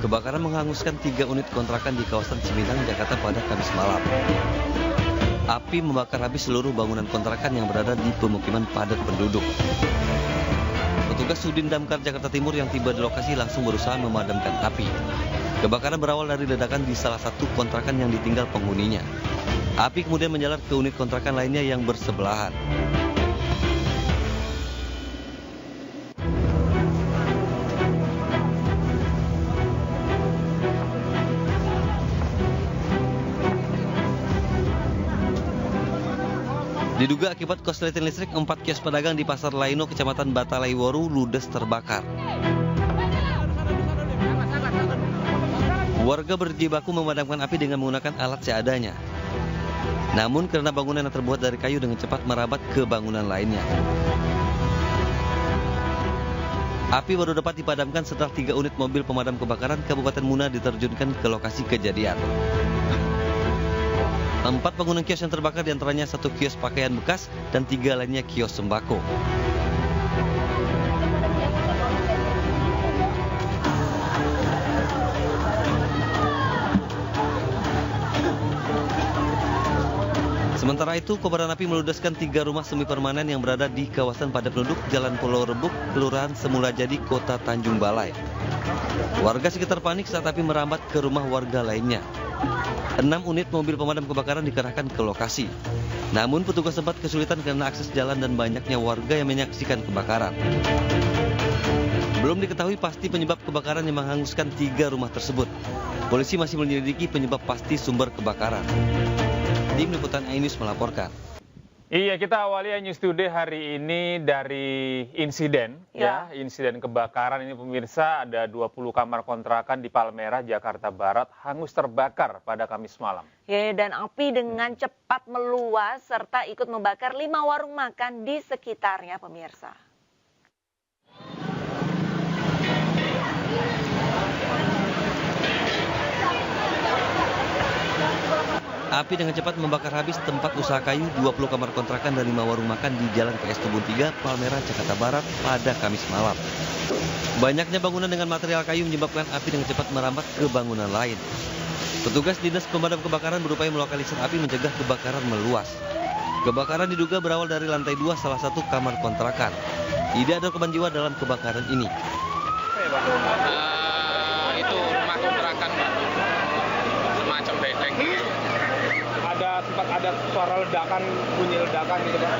Kebakaran menghanguskan 3 unit kontrakan di kawasan Cipinang, Jakarta pada Kamis malam. Api membakar habis seluruh bangunan kontrakan yang berada di pemukiman padat penduduk. Petugas Sudin Damkar Jakarta Timur yang tiba di lokasi langsung berusaha memadamkan api. Kebakaran berawal dari ledakan di salah satu kontrakan yang ditinggal penghuninya. Api kemudian menjalar ke unit kontrakan lainnya yang bersebelahan. Diduga akibat korsleting listrik, 4 kios pedagang di Pasar Laino, Kecamatan Batalaiworu, ludes terbakar. Warga berjibaku memadamkan api dengan menggunakan alat seadanya. Namun karena bangunan yang terbuat dari kayu dengan cepat merabat ke bangunan lainnya. Api baru dapat dipadamkan setelah 3 unit mobil pemadam kebakaran Kabupaten Muna diterjunkan ke lokasi kejadian. 4 bangunan kios yang terbakar, diantaranya 1 kios pakaian bekas dan 3 lainnya kios sembako. Sementara itu, kobaran api meludeskan 3 rumah semi permanen yang berada di kawasan padat penduduk Jalan Pulau Rebuk, Kelurahan Semulajadi, Kota Tanjung Balai. Warga sekitar panik saat api merambat ke rumah warga lainnya. 6 unit mobil pemadam kebakaran dikerahkan ke lokasi. Namun petugas sempat kesulitan karena akses jalan dan banyaknya warga yang menyaksikan kebakaran. Belum diketahui pasti penyebab kebakaran yang menghanguskan 3 rumah tersebut. Polisi masih menyelidiki penyebab pasti sumber kebakaran. Tim Liputan iNews melaporkan. Iya, kita awali News Today hari ini dari insiden insiden kebakaran ini pemirsa. Ada 20 kamar kontrakan di Palmerah, Jakarta Barat hangus terbakar pada Kamis malam. Ya, dan api dengan cepat meluas serta ikut membakar 5 warung makan di sekitarnya pemirsa. Api dengan cepat membakar habis tempat usaha kayu, 20 kamar kontrakan dan 5 warung makan di Jalan PS Tebun 3, Palmerah, Jakarta Barat pada Kamis malam. Banyaknya bangunan dengan material kayu menyebabkan api dengan cepat merambat ke bangunan lain. Petugas Dinas Pemadam Kebakaran berupaya melokalisir api mencegah kebakaran meluas. Kebakaran diduga berawal dari lantai 2 salah satu kamar kontrakan. Tidak ada korban jiwa dalam kebakaran ini. Itu rumah kontrakan, Pak. Semacam bedeng. Sempat ada suara ledakan, bunyi ledakan gitu, Pak?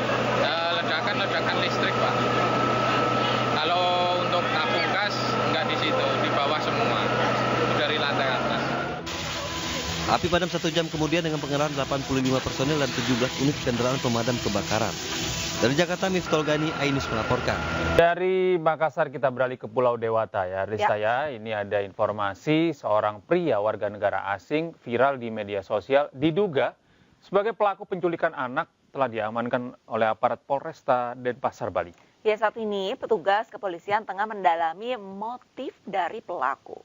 Ledakan listrik, Pak. Kalau untuk tabung gas nggak di situ, di bawah semua, dari lantai atas. Api padam 1 jam kemudian dengan pengerahan 85 personel dan 17 unit kendaraan pemadam kebakaran. Dari Jakarta, Miftol Gani, iNews melaporkan. Dari Makassar kita beralih ke Pulau Dewata ya, Rista ya. Ini ada informasi seorang pria warga negara asing viral di media sosial diduga sebagai pelaku penculikan anak telah diamankan oleh aparat Polresta Denpasar, Bali. Ya, saat ini petugas kepolisian tengah mendalami motif dari pelaku.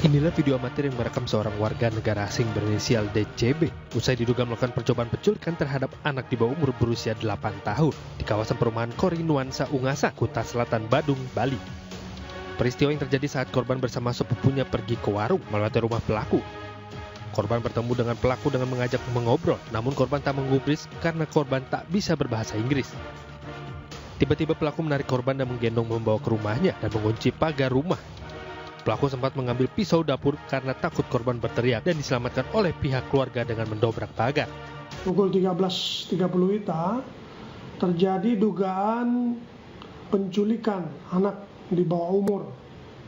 Inilah video amatir yang merekam seorang warga negara asing berinisial DCB usai diduga melakukan percobaan penculikan terhadap anak di bawah umur berusia 8 tahun di kawasan perumahan Kori Nuansa Ungasa, Kuta Selatan, Badung, Bali. Peristiwa yang terjadi saat korban bersama sepupunya pergi ke warung melewati rumah pelaku. Korban bertemu dengan pelaku dengan mengajak mengobrol, namun korban tak menggubris karena korban tak bisa berbahasa Inggris. Tiba-tiba pelaku menarik korban dan menggendong membawa ke rumahnya dan mengunci pagar rumah. Pelaku sempat mengambil pisau dapur karena takut korban berteriak dan diselamatkan oleh pihak keluarga dengan mendobrak pagar. Pukul 13.30 WITA terjadi dugaan penculikan anak di bawah umur,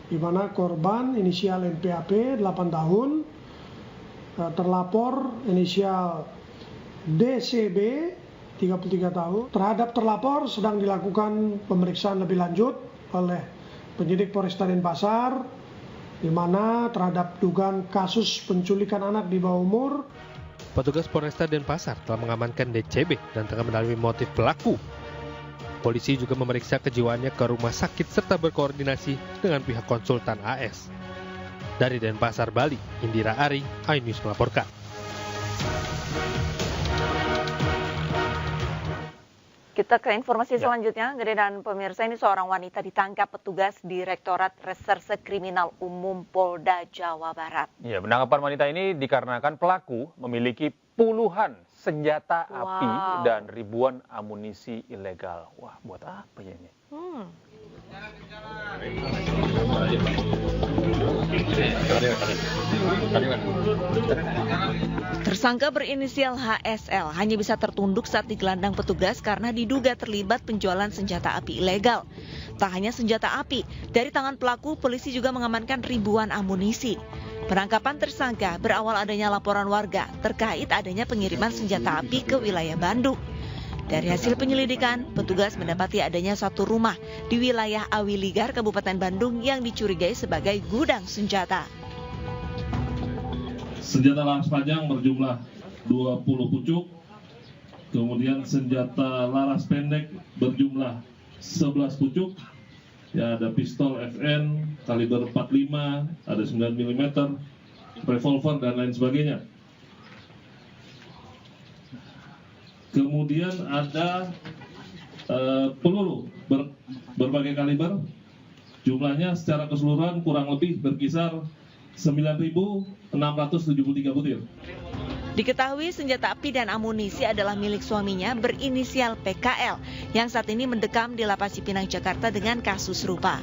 di mana korban inisial NPAP 8 tahun, terlapor inisial DCB 33 tahun. Terhadap terlapor sedang dilakukan pemeriksaan lebih lanjut oleh penyidik Polresta Denpasar, di mana terhadap dugaan kasus penculikan anak di bawah umur. Petugas Polresta Denpasar telah mengamankan DCB dan tengah mendalami motif pelaku. Polisi juga memeriksa kejiwaannya ke rumah sakit serta berkoordinasi dengan pihak konsultan AS. Dari Denpasar, Bali, Indira Ari, iNews melaporkan. Kita ke informasi selanjutnya, Gede dan pemirsa, ini seorang wanita ditangkap petugas Direktorat Reserse Kriminal Umum Polda Jawa Barat. Ya, penangkapan wanita ini dikarenakan pelaku memiliki puluhan senjata api dan ribuan amunisi ilegal. Wah, buat apa ya ini? Tersangka berinisial HSL hanya bisa tertunduk saat digelandang petugas karena diduga terlibat penjualan senjata api ilegal. Tak hanya senjata api, dari tangan pelaku polisi juga mengamankan ribuan amunisi. Penangkapan tersangka berawal adanya laporan warga terkait adanya pengiriman senjata api ke wilayah Bandung. Dari hasil penyelidikan, petugas mendapati adanya suatu rumah di wilayah Awiligar, Kabupaten Bandung yang dicurigai sebagai gudang senjata. Senjata laras panjang berjumlah 20 pucuk, kemudian senjata laras pendek berjumlah 11 pucuk, ya ada pistol FN kaliber 45, ada 9 mm, revolver dan lain sebagainya. Kemudian ada peluru berbagai kaliber, jumlahnya secara keseluruhan kurang lebih berkisar 9.673 butir. Diketahui senjata api dan amunisi adalah milik suaminya berinisial PKL yang saat ini mendekam di Lapas Cipinang, Jakarta dengan kasus serupa.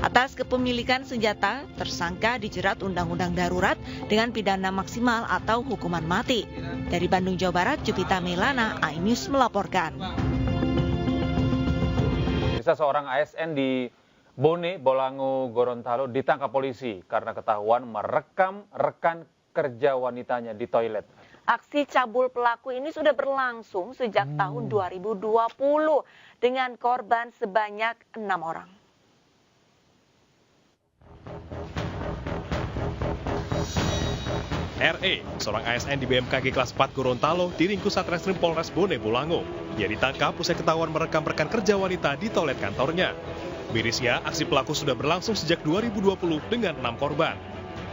Atas kepemilikan senjata, tersangka dijerat Undang-Undang Darurat dengan pidana maksimal atau hukuman mati. Dari Bandung, Jawa Barat, Jupita Melana, iNews melaporkan. Seorang ASN di Bone, Bolango, Gorontalo ditangkap polisi karena ketahuan merekam rekan kerja wanitanya di toilet. Aksi cabul pelaku ini sudah berlangsung sejak tahun 2020 dengan korban sebanyak 6 orang. RE, seorang ASN di BMKG kelas 4 Gorontalo, diringkus Satreskrim Polres Bone, Bolango. Ia ditangkap usai ketahuan merekam rekan kerja wanita di toilet kantornya. Mirisnya, aksi pelaku sudah berlangsung sejak 2020 dengan 6 korban.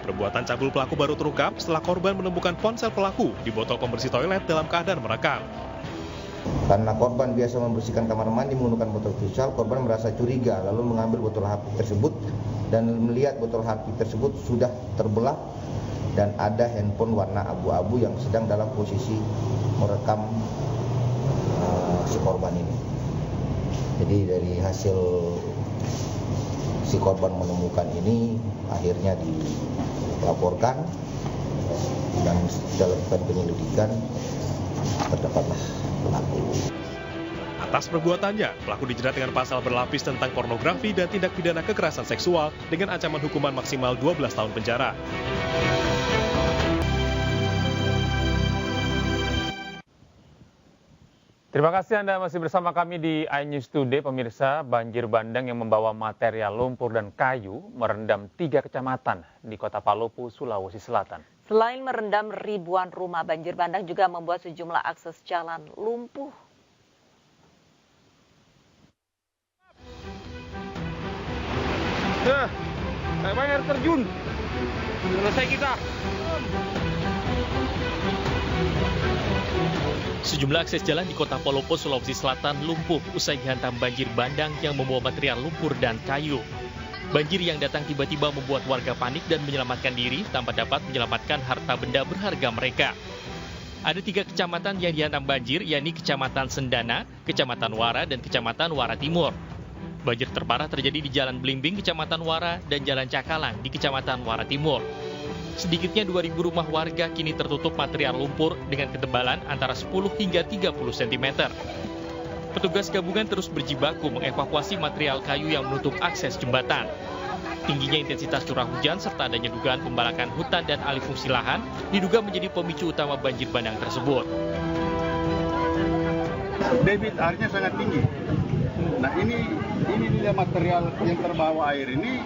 Perbuatan cabul pelaku baru terungkap setelah korban menemukan ponsel pelaku di botol pembersih toilet dalam keadaan merekam. Karena korban biasa membersihkan kamar mandi menggunakan botol futsal, korban merasa curiga lalu mengambil botol HP tersebut dan melihat botol HP tersebut sudah terbelah dan ada handphone warna abu-abu yang sedang dalam posisi merekam si korban ini. Jadi dari hasil si korban menemukan ini akhirnya dilaporkan dan setelah lakukan penyelidikan terdapatlah pelaku. Atas perbuatannya, pelaku dijerat dengan pasal berlapis tentang pornografi dan tindak pidana kekerasan seksual dengan ancaman hukuman maksimal 12 tahun penjara. Terima kasih Anda masih bersama kami di iNews Today. Pemirsa, banjir bandang yang membawa material lumpur dan kayu merendam 3 kecamatan di Kota Palopo, Sulawesi Selatan. Selain merendam ribuan rumah, banjir bandang juga membuat sejumlah akses jalan lumpuh. Air terjun. Selesai kita. Sejumlah akses jalan di Kota Palopo, Sulawesi Selatan lumpuh usai dihantam banjir bandang yang membawa material lumpur dan kayu. Banjir yang datang tiba-tiba membuat warga panik dan menyelamatkan diri tanpa dapat menyelamatkan harta benda berharga mereka. Ada 3 kecamatan yang dihantam banjir, yakni Kecamatan Sendana, Kecamatan Wara, dan Kecamatan Wara Timur. Banjir terparah terjadi di Jalan Blimbing, Kecamatan Wara, dan Jalan Cakalang di Kecamatan Wara Timur. Sedikitnya 2.000 rumah warga kini tertutup material lumpur dengan ketebalan antara 10 hingga 30 cm. Petugas gabungan terus berjibaku mengevakuasi material kayu yang menutup akses jembatan. Tingginya intensitas curah hujan serta adanya dugaan pembalakan hutan dan alih fungsi lahan diduga menjadi pemicu utama banjir bandang tersebut. Debit airnya sangat tinggi. Nah ini dia material yang terbawa air ini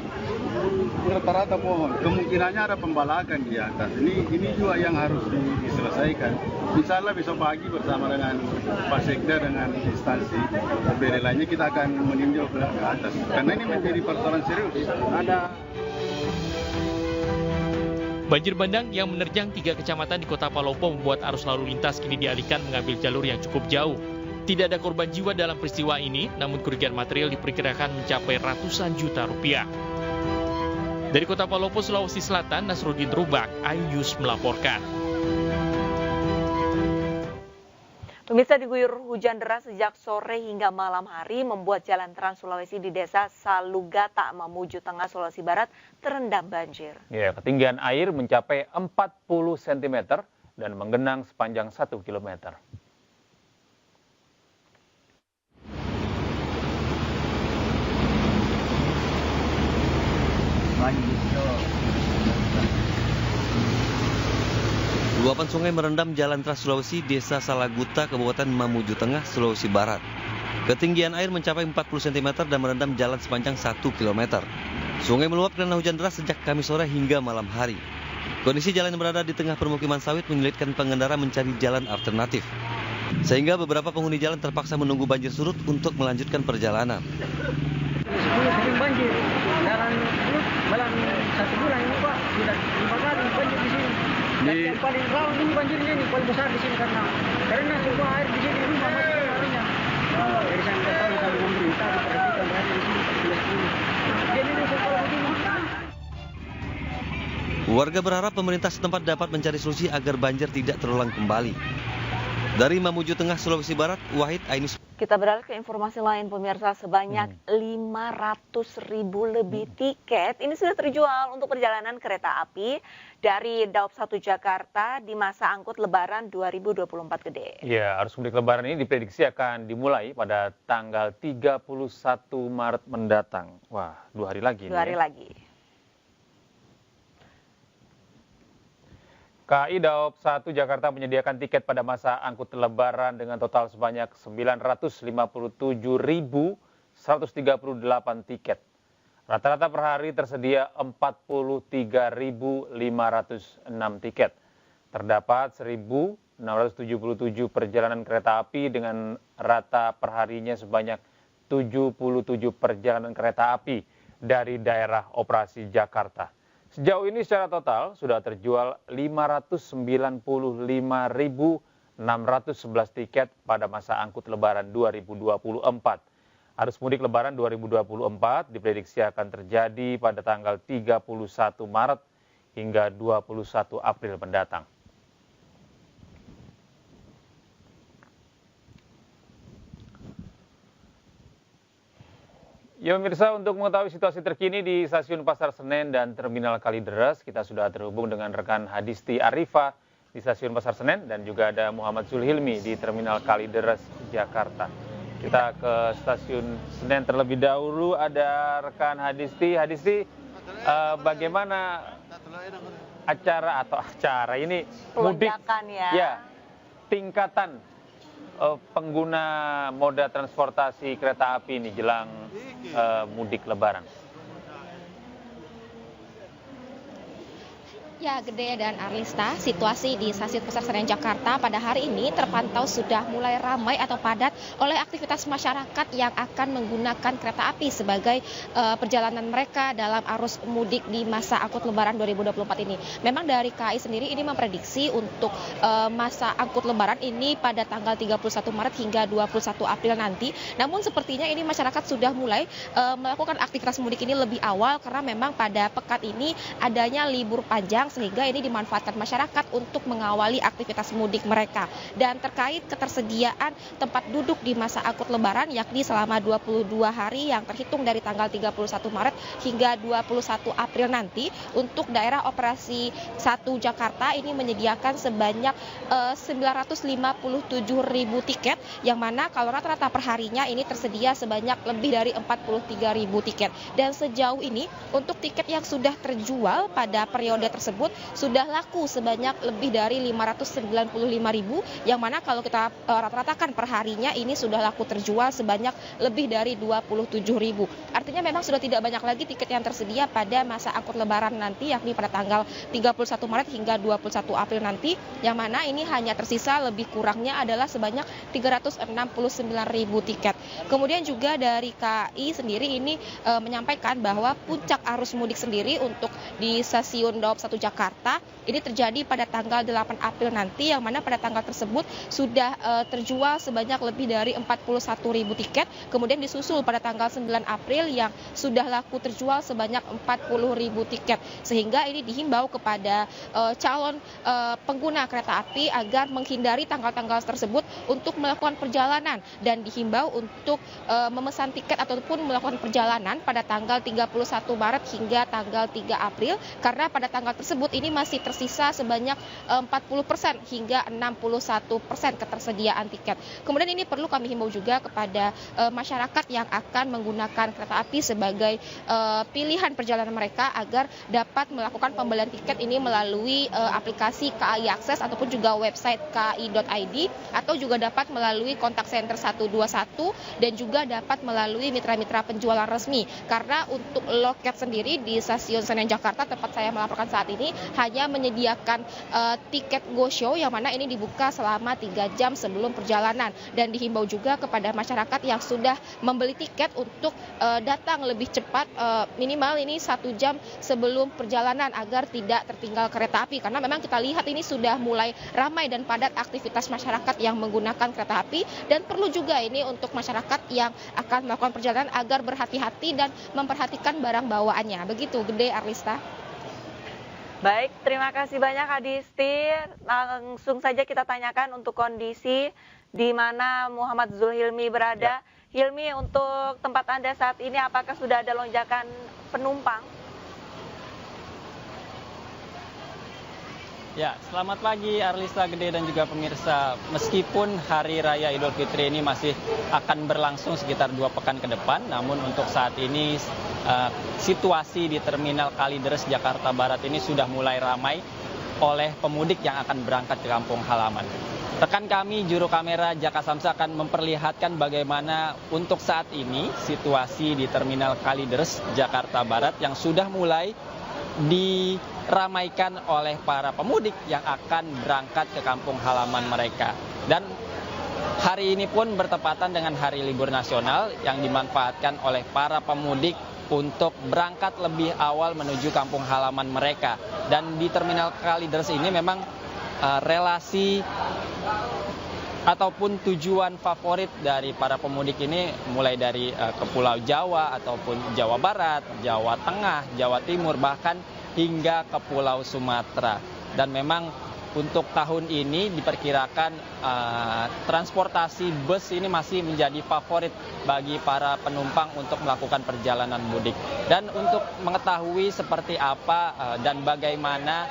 rata-rata pohon. Kemungkinannya ada pembalakan di atas. Ini juga yang harus diselesaikan. Misalnya besok pagi bersama dengan Pak Sekda dengan instansi BPD lainnya kita akan meninjau ke atas. Karena ini menjadi persoalan serius. Banjir bandang yang menerjang 3 kecamatan di Kota Palopo membuat arus lalu lintas kini dialihkan mengambil jalur yang cukup jauh. Tidak ada korban jiwa dalam peristiwa ini, namun kerugian material diperkirakan mencapai ratusan juta rupiah. Dari Kota Palopo, Sulawesi Selatan, Nasruddin Rubak, iNews melaporkan. Pemirsa, diguyur hujan deras sejak sore hingga malam hari membuat jalan Trans Sulawesi di desa Salugata, Mamuju Tengah, Sulawesi Barat terendam banjir. Ya, ketinggian air mencapai 40 cm dan menggenang sepanjang 1 km. Luapan sungai merendam jalan Trans Sulawesi Desa Salaguta, Kabupaten Mamuju Tengah, Sulawesi Barat. Ketinggian air mencapai 40 cm dan merendam jalan sepanjang 1 km. Sungai meluap karena hujan deras sejak Kamis sore hingga malam hari. Kondisi jalan yang berada di tengah permukiman sawit menyulitkan pengendara mencari jalan alternatif. Sehingga beberapa penghuni jalan terpaksa menunggu banjir surut untuk melanjutkan perjalanan. Sering banjir, jalan malam 1 bulan ini Pak, sudah 5 kali banjir di sini. Dan yang paling rawan ini banjirnya ini paling besar di sini karena semua air di sini rumah masuk airnya. Dari saya minta tahu sama pemerintah diperhatikan berada di sini ini. Jadi ini kalau begini. Warga berharap pemerintah setempat dapat mencari solusi agar banjir tidak terulang kembali. Dari Mamuju Tengah, Sulawesi Barat, Wahid, iNews. Kita beralih ke informasi lain, pemirsa. Sebanyak 500.000 lebih tiket ini sudah terjual untuk perjalanan kereta api dari Daop 1 Jakarta di masa angkut Lebaran 2024 gede. Ya, arus mudik Lebaran ini diprediksi akan dimulai pada tanggal 31 Maret mendatang. Wah, 2 hari lagi. 2 hari lagi. KAI Daop 1 Jakarta menyediakan tiket pada masa angkut Lebaran dengan total sebanyak 957.138 tiket. Rata-rata per hari tersedia 43.506 tiket. Terdapat 1.677 perjalanan kereta api dengan rata perharinya sebanyak 77 perjalanan kereta api dari daerah operasi Jakarta. Sejauh ini secara total sudah terjual 595.611 tiket pada masa angkut Lebaran 2024. Arus mudik Lebaran 2024 diprediksi akan terjadi pada tanggal 31 Maret hingga 21 April mendatang. Ya pemirsa, untuk mengetahui situasi terkini di Stasiun Pasar Senen dan Terminal Kalideres, kita sudah terhubung dengan rekan Hadisti Arifa di Stasiun Pasar Senen dan juga ada Muhammad Zulhilmi di Terminal Kalideres, Jakarta. Kita ke Stasiun Senen terlebih dahulu, ada rekan Hadisti. Hadisti, bagaimana acara ini mudik? Ya, tingkatan pengguna moda transportasi kereta api ini jelang mudik Lebaran. Ya, Gede dan Arlista, situasi di Stasiun Pasar Senen Jakarta pada hari ini terpantau sudah mulai ramai atau padat oleh aktivitas masyarakat yang akan menggunakan kereta api sebagai perjalanan mereka dalam arus mudik di masa angkut Lebaran 2024 ini. Memang dari KAI sendiri ini memprediksi untuk masa angkut Lebaran ini pada tanggal 31 Maret hingga 21 April nanti. Namun sepertinya ini masyarakat sudah mulai melakukan aktivitas mudik ini lebih awal karena memang pada pekan ini adanya libur panjang, sehingga ini dimanfaatkan masyarakat untuk mengawali aktivitas mudik mereka. Dan terkait ketersediaan tempat duduk di masa angkut Lebaran yakni selama 22 hari yang terhitung dari tanggal 31 Maret hingga 21 April nanti, untuk daerah operasi 1 Jakarta ini menyediakan sebanyak 957.000 tiket, yang mana kalau rata-rata perharinya ini tersedia sebanyak lebih dari 43.000 tiket. Dan sejauh ini untuk tiket yang sudah terjual pada periode tersebut sudah laku sebanyak lebih dari 595.000, yang mana kalau kita rata-ratakan perharinya ini sudah laku terjual sebanyak lebih dari 27.000. Artinya memang sudah tidak banyak lagi tiket yang tersedia pada masa angkut Lebaran nanti, yakni pada tanggal 31 Maret hingga 21 April nanti, yang mana ini hanya tersisa lebih kurangnya adalah sebanyak 369.000 tiket. Kemudian juga dari KAI sendiri ini menyampaikan bahwa puncak arus mudik sendiri untuk di Stasiun Daop 1 Jakarta Jakarta ini terjadi pada tanggal 8 April nanti, yang mana pada tanggal tersebut sudah terjual sebanyak lebih dari 41.000 tiket, kemudian disusul pada tanggal 9 April yang sudah laku terjual sebanyak 40.000 tiket, sehingga ini dihimbau kepada calon pengguna kereta api agar menghindari tanggal-tanggal tersebut untuk melakukan perjalanan, dan dihimbau untuk memesan tiket ataupun melakukan perjalanan pada tanggal 31 Maret hingga tanggal 3 April, karena pada tanggal tersebut ini masih tersisa sebanyak 40% hingga 61% ketersediaan tiket. Kemudian ini perlu kami himbau juga kepada masyarakat yang akan menggunakan kereta api sebagai pilihan perjalanan mereka agar dapat melakukan pembelian tiket ini melalui aplikasi KAI Akses ataupun juga website kai.id, atau juga dapat melalui kontak center 121 dan juga dapat melalui mitra-mitra penjualan resmi. Karena untuk loket sendiri di stasiun Senen Jakarta tempat saya melaporkan saat ini hanya menyediakan tiket go show, yang mana ini dibuka selama 3 jam sebelum perjalanan, dan dihimbau juga kepada masyarakat yang sudah membeli tiket untuk datang lebih cepat, minimal ini 1 jam sebelum perjalanan agar tidak tertinggal kereta api, karena memang kita lihat ini sudah mulai ramai dan padat aktivitas masyarakat yang menggunakan kereta api, dan perlu juga ini untuk masyarakat yang akan melakukan perjalanan agar berhati-hati dan memperhatikan barang bawaannya. Begitu, Gede, Arlista. Baik, terima kasih banyak Adisti. Langsung saja kita tanyakan untuk kondisi di mana Muhammad Zulhilmi berada. Hilmi, untuk tempat Anda saat ini apakah sudah ada lonjakan penumpang? Ya, selamat pagi Arlista, Gede, dan juga pemirsa. Meskipun Hari Raya Idul Fitri ini masih akan berlangsung sekitar 2 pekan ke depan, namun untuk saat ini situasi di Terminal Kalideres Jakarta Barat ini sudah mulai ramai oleh pemudik yang akan berangkat ke kampung halaman. Rekan kami, juru kamera Jaka Samsa, akan memperlihatkan bagaimana untuk saat ini situasi di Terminal Kalideres Jakarta Barat yang sudah mulai diramaikan oleh para pemudik yang akan berangkat ke kampung halaman mereka. Dan hari ini pun bertepatan dengan hari libur nasional yang dimanfaatkan oleh para pemudik untuk berangkat lebih awal menuju kampung halaman mereka. Dan di Terminal Kalideres ini memang relasi ataupun tujuan favorit dari para pemudik ini mulai dari ke Pulau Jawa ataupun Jawa Barat, Jawa Tengah, Jawa Timur, bahkan hingga ke Pulau Sumatera. Dan memang untuk tahun ini diperkirakan transportasi bus ini masih menjadi favorit bagi para penumpang untuk melakukan perjalanan mudik. Dan untuk mengetahui seperti apa dan bagaimana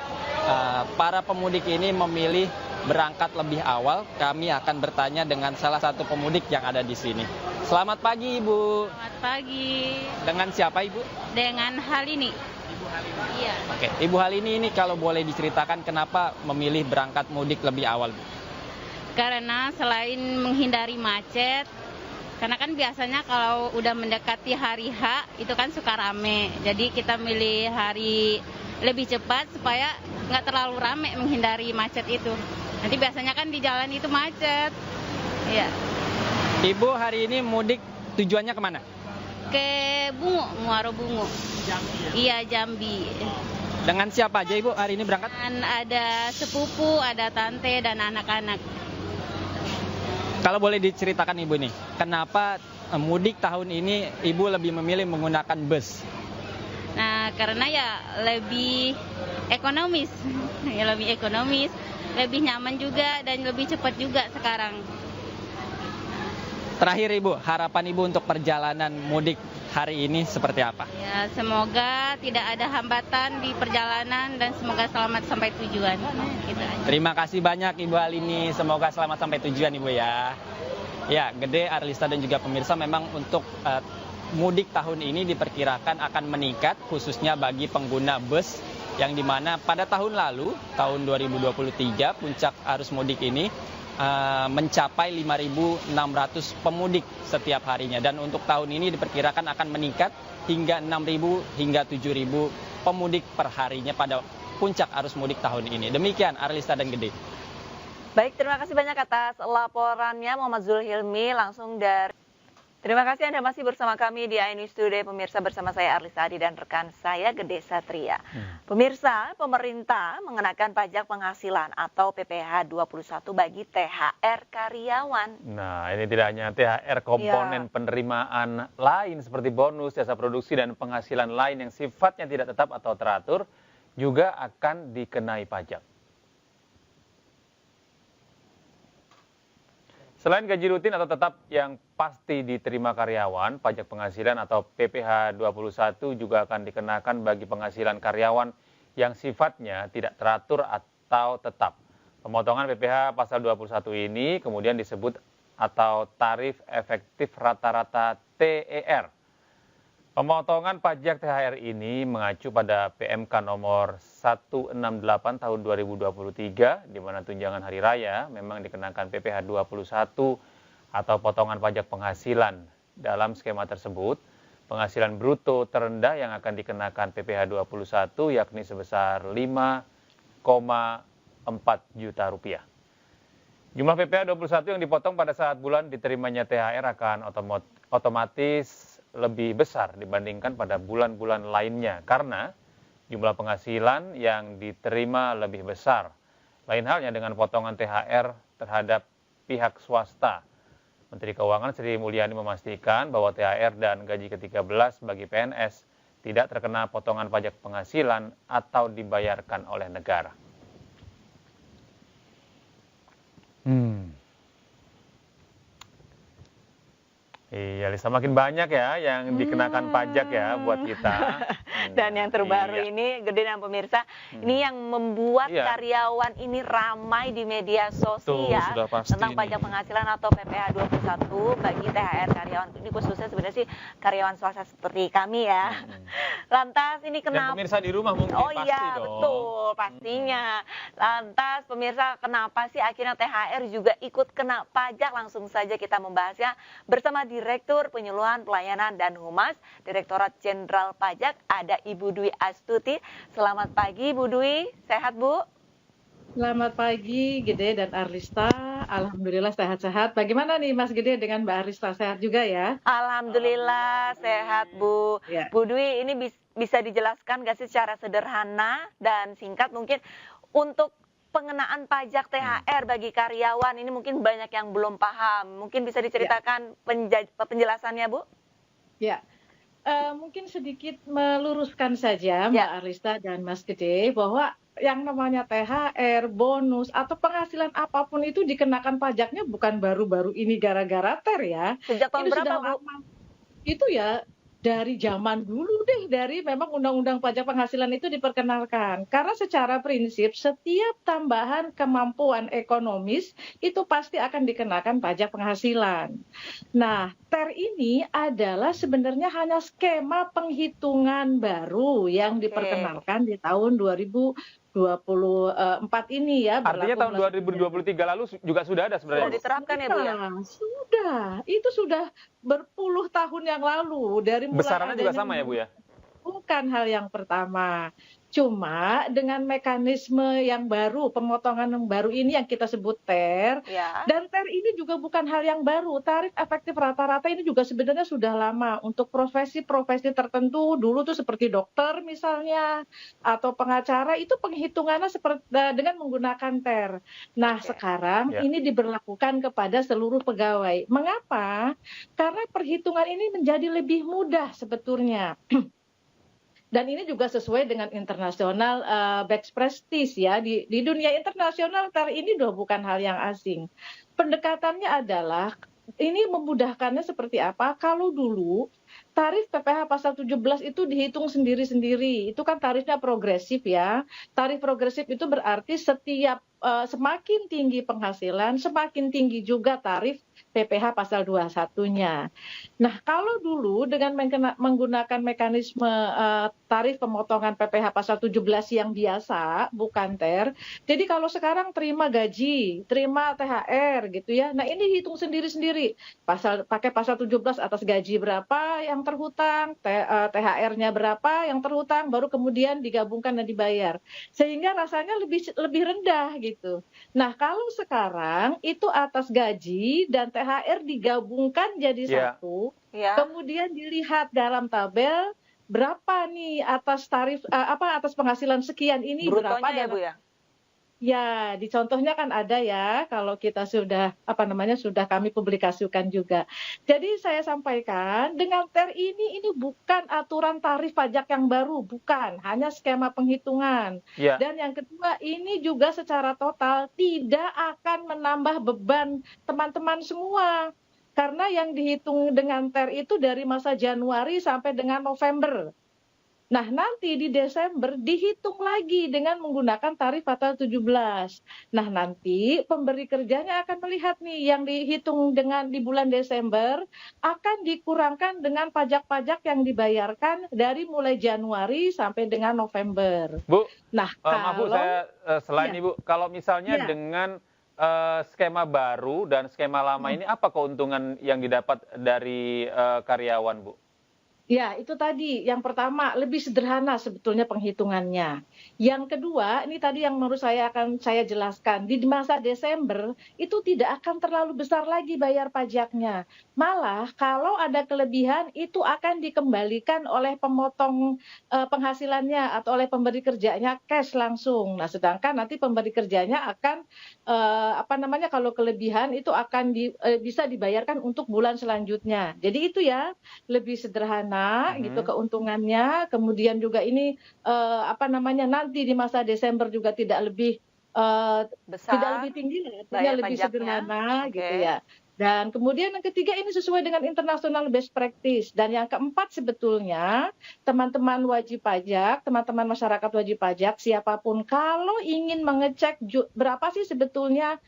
para pemudik ini memilih berangkat lebih awal, kami akan bertanya dengan salah satu pemudik yang ada di sini. Selamat pagi, Ibu. Selamat pagi. Dengan siapa, Ibu? Dengan Halini. Ibu Halini. Iya. Oke, Ibu Halini ini kalau boleh diceritakan kenapa memilih berangkat mudik lebih awal, Bu? Karena selain menghindari macet, karena kan biasanya kalau udah mendekati hari H itu kan suka rame. Jadi kita milih hari lebih cepat supaya nggak terlalu rame, menghindari macet itu. Nanti biasanya kan di jalan itu macet. Iya. Ibu hari ini mudik tujuannya kemana? Ke Bungu, Muaro Bungu. Jambi ya? Iya, Jambi. Dengan siapa aja Ibu hari ini berangkat? Dan ada sepupu, ada tante, dan anak-anak. Kalau boleh diceritakan Ibu nih, kenapa mudik tahun ini Ibu lebih memilih menggunakan bus? Nah, karena ya lebih ekonomis. Ya lebih ekonomis, lebih nyaman juga, dan lebih cepat juga sekarang. Terakhir Ibu, harapan Ibu untuk perjalanan mudik hari ini seperti apa? Ya, semoga tidak ada hambatan di perjalanan dan semoga selamat sampai tujuan. Gitu aja. Terima kasih banyak Ibu Halini, semoga selamat sampai tujuan Ibu ya. Ya, Gede, Arlista, dan juga pemirsa, memang untuk mudik tahun ini diperkirakan akan meningkat khususnya bagi pengguna bus, yang dimana pada tahun lalu, tahun 2023, puncak arus mudik ini mencapai 5.600 pemudik setiap harinya. Dan untuk tahun ini diperkirakan akan meningkat hingga 6.000 hingga 7.000 pemudik per harinya pada puncak arus mudik tahun ini. Demikian Arlista dan Gede. Baik, terima kasih banyak atas laporannya Muhammad Zulhilmi langsung dari Terima kasih Anda masih bersama kami di iNews Today, pemirsa, bersama saya Arlisa Adi dan rekan saya Gede Satria. Pemirsa, pemerintah mengenakan pajak penghasilan atau PPh 21 bagi THR karyawan. Nah, ini tidak hanya THR, komponen penerimaan lain seperti bonus, jasa produksi, dan penghasilan lain yang sifatnya tidak tetap atau teratur juga akan dikenai pajak. Selain gaji rutin atau tetap yang pasti diterima karyawan, pajak penghasilan atau PPh 21 juga akan dikenakan bagi penghasilan karyawan yang sifatnya tidak teratur atau tetap. Pemotongan PPh pasal 21 ini kemudian disebut atau tarif efektif rata-rata TER. Pemotongan pajak THR ini mengacu pada PMK nomor 168 tahun 2023, di mana tunjangan hari raya memang dikenakan PPh 21 atau potongan pajak penghasilan. Dalam skema tersebut, penghasilan bruto terendah yang akan dikenakan PPh 21 yakni sebesar 5,4 juta rupiah. Jumlah PPh 21 yang dipotong pada saat bulan diterimanya THR akan otomatis lebih besar dibandingkan pada bulan-bulan lainnya karena jumlah penghasilan yang diterima lebih besar. Lain halnya dengan potongan THR terhadap pihak swasta. Menteri Keuangan Sri Mulyani memastikan bahwa THR dan gaji ke-13 bagi PNS tidak terkena potongan pajak penghasilan atau dibayarkan oleh negara. Iya, Lisa, makin banyak ya yang dikenakan pajak ya buat kita. Dan yang terbaru ini, Gede dan pemirsa, ini yang membuat karyawan ini ramai di media sosial tentang pajak penghasilan atau PPh 21 bagi THR karyawan. Ini khususnya sebenarnya sih karyawan swasta seperti kami ya. Lantas ini kenapa? Dan pemirsa di rumah mungkin pasti iya, dong. Betul, pastinya. Lantas pemirsa, kenapa sih akhirnya THR juga ikut kena pajak? Langsung saja kita membahasnya bersama Direktur Penyuluhan Pelayanan dan Humas Direktorat Jenderal Pajak, ada Ibu Dwi Astuti. Selamat pagi Bu Dwi, sehat Bu? Selamat pagi Gede dan Arlista, alhamdulillah sehat-sehat. Bagaimana nih Mas Gede dengan Mbak Arlista, sehat juga ya? Alhamdulillah sehat Bu. Bu Dwi, ini bisa dijelaskan gak sih secara sederhana dan singkat mungkin untuk pengenaan pajak THR bagi karyawan ini mungkin banyak yang belum paham. Mungkin bisa diceritakan penjelasannya, Bu? Ya, mungkin sedikit meluruskan saja Mbak Arlista dan Mas Gede bahwa yang namanya THR, bonus, atau penghasilan apapun itu dikenakan pajaknya bukan baru-baru ini gara-gara TER ya. Sejak tahun berapa, Bu? Itu ya dari zaman dulu deh, dari memang undang-undang pajak penghasilan itu diperkenalkan. Karena secara prinsip setiap tambahan kemampuan ekonomis itu pasti akan dikenakan pajak penghasilan. Nah, TER ini adalah sebenarnya hanya skema penghitungan baru yang diperkenalkan di tahun 2024 ini ya. Artinya tahun 2023 lalu juga sudah ada sebenarnya. Sudah diterapkan ya Bu ya? Sudah, itu sudah berpuluh tahun yang lalu. Dari mulai besarannya juga sama ya Bu ya? Bukan hal yang pertama. Cuma dengan mekanisme yang baru, pemotongan yang baru ini yang kita sebut TER. Dan TER ini juga bukan hal yang baru. Tarif efektif rata-rata ini juga sebenarnya sudah lama. Untuk profesi-profesi tertentu, dulu tuh seperti dokter misalnya, atau pengacara, itu penghitungannya dengan menggunakan TER. Nah, sekarang ini diberlakukan kepada seluruh pegawai. Mengapa? Karena perhitungan ini menjadi lebih mudah sebetulnya. Dan ini juga sesuai dengan internasional best practice ya. Di dunia internasional TER ini udah bukan hal yang asing. Pendekatannya adalah ini memudahkannya seperti apa? Kalau dulu tarif PPh pasal 17 itu dihitung sendiri-sendiri. Itu kan tarifnya progresif ya. Tarif progresif itu berarti setiap semakin tinggi penghasilan, semakin tinggi juga tarif PPh pasal 21-nya. Nah, kalau dulu dengan menggunakan mekanisme tarif pemotongan PPh pasal 17 yang biasa, bukan TER. Jadi kalau sekarang terima gaji, terima THR gitu ya. Nah, ini hitung sendiri-sendiri. Pakai pasal 17 atas gaji berapa, berapa yang terhutang, THR-nya berapa yang terhutang, baru kemudian digabungkan dan dibayar. Sehingga rasanya lebih rendah gitu. Nah, kalau sekarang itu atas gaji dan THR digabungkan jadi satu, kemudian dilihat dalam tabel berapa nih atas tarif atas penghasilan sekian ini Brutonya berapa ya Bu ya? Ya, di contohnya kan ada ya, kalau kita sudah sudah kami publikasikan juga. Jadi saya sampaikan dengan TER ini bukan aturan tarif pajak yang baru, bukan, hanya skema penghitungan. Dan yang kedua, ini juga secara total tidak akan menambah beban teman-teman semua. Karena yang dihitung dengan TER itu dari masa Januari sampai dengan November. Nah, nanti di Desember dihitung lagi dengan menggunakan tarif fatal 17. Nah, nanti pemberi kerjanya akan melihat nih yang dihitung dengan di bulan Desember akan dikurangkan dengan pajak-pajak yang dibayarkan dari mulai Januari sampai dengan November. Bu, nah, maaf Bu, saya selain Ibu, kalau misalnya dengan skema baru dan skema lama ini apa keuntungan yang didapat dari karyawan, Bu? Ya, itu tadi. Yang pertama, lebih sederhana sebetulnya penghitungannya. Yang kedua, ini tadi yang menurut saya akan saya jelaskan. Di masa Desember, itu tidak akan terlalu besar lagi bayar pajaknya. Malah, kalau ada kelebihan, itu akan dikembalikan oleh pemotong penghasilannya atau oleh pemberi kerjanya cash langsung. Nah, sedangkan nanti pemberi kerjanya akan, kalau kelebihan itu akan bisa dibayarkan untuk bulan selanjutnya. Jadi itu ya, lebih sederhana. Gitu keuntungannya, kemudian juga ini nanti di masa Desember juga tidak lebih besar, tidak lebih tinggi, artinya lebih sederhana gitu ya. Dan kemudian yang ketiga ini sesuai dengan international best practice. Dan yang keempat sebetulnya teman-teman wajib pajak, teman-teman masyarakat wajib pajak siapapun kalau ingin mengecek berapa sih sebetulnya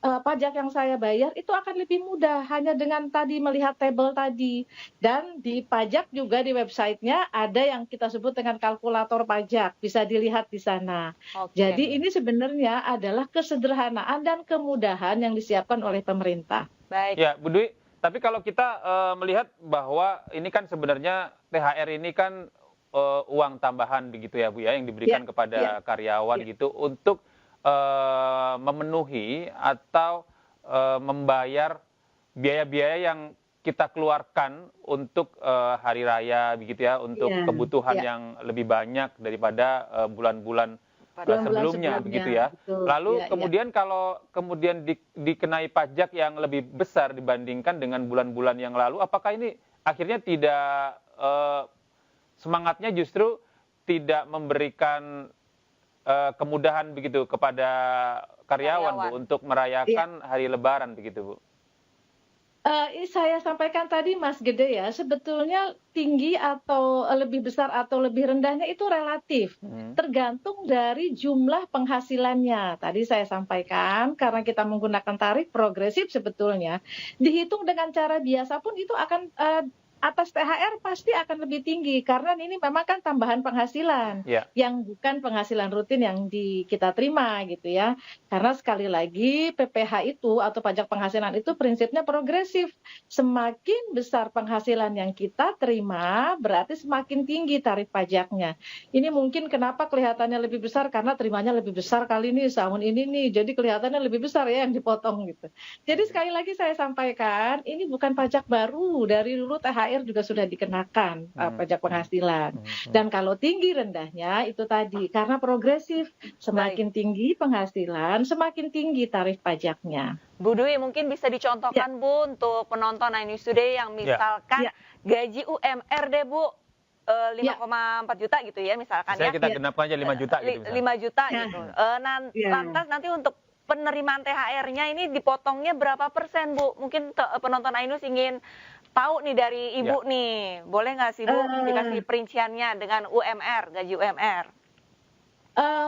pajak yang saya bayar itu akan lebih mudah hanya dengan tadi melihat tabel tadi. Dan di pajak juga di websitenya ada yang kita sebut dengan kalkulator pajak, bisa dilihat di sana. Jadi ini sebenarnya adalah kesederhanaan dan kemudahan yang disiapkan oleh pemerintah. Baik. Ya, Bu Dwi, tapi kalau kita melihat bahwa ini kan sebenarnya THR ini kan uang tambahan begitu ya Bu ya yang diberikan kepada karyawan gitu untuk memenuhi atau membayar biaya-biaya yang kita keluarkan untuk hari raya begitu ya, untuk kebutuhan yang lebih banyak daripada bulan-bulan sebelumnya begitu ya. Lalu kemudian kalau kemudian dikenai pajak yang lebih besar dibandingkan dengan bulan-bulan yang lalu, apakah ini akhirnya tidak semangatnya justru tidak memberikan kemudahan begitu kepada karyawan Bu untuk merayakan hari Lebaran begitu Bu? Saya sampaikan tadi Mas Gede ya, sebetulnya tinggi atau lebih besar atau lebih rendahnya itu relatif, tergantung dari jumlah penghasilannya. Tadi saya sampaikan karena kita menggunakan tarif progresif sebetulnya, dihitung dengan cara biasa pun itu akan atas THR pasti akan lebih tinggi karena ini memang kan tambahan penghasilan yang bukan penghasilan rutin yang kita terima gitu ya. Karena sekali lagi PPH itu atau pajak penghasilan itu prinsipnya progresif. Semakin besar penghasilan yang kita terima berarti semakin tinggi tarif pajaknya. Ini mungkin kenapa kelihatannya lebih besar karena terimanya lebih besar kali ini tahun ini nih. Jadi kelihatannya lebih besar ya yang dipotong gitu. Jadi sekali lagi saya sampaikan ini bukan pajak baru, dari dulu THR juga sudah dikenakan pajak penghasilan. Dan kalau tinggi rendahnya itu tadi karena progresif, semakin tinggi penghasilan, semakin tinggi tarif pajaknya. Bu Dwi mungkin bisa dicontohkan Bu untuk penonton iNews Today yang misalkan gaji UMR deh Bu 5,4 juta gitu ya misalkan saya kita genapkan aja 5 juta gitu. 5 juta gitu. Lantas nanti untuk penerimaan THR-nya ini dipotongnya berapa persen Bu? Mungkin penonton iNews ingin tahu nih dari Ibu nih, boleh nggak sih Bu dikasih perinciannya dengan UMR, gaji UMR?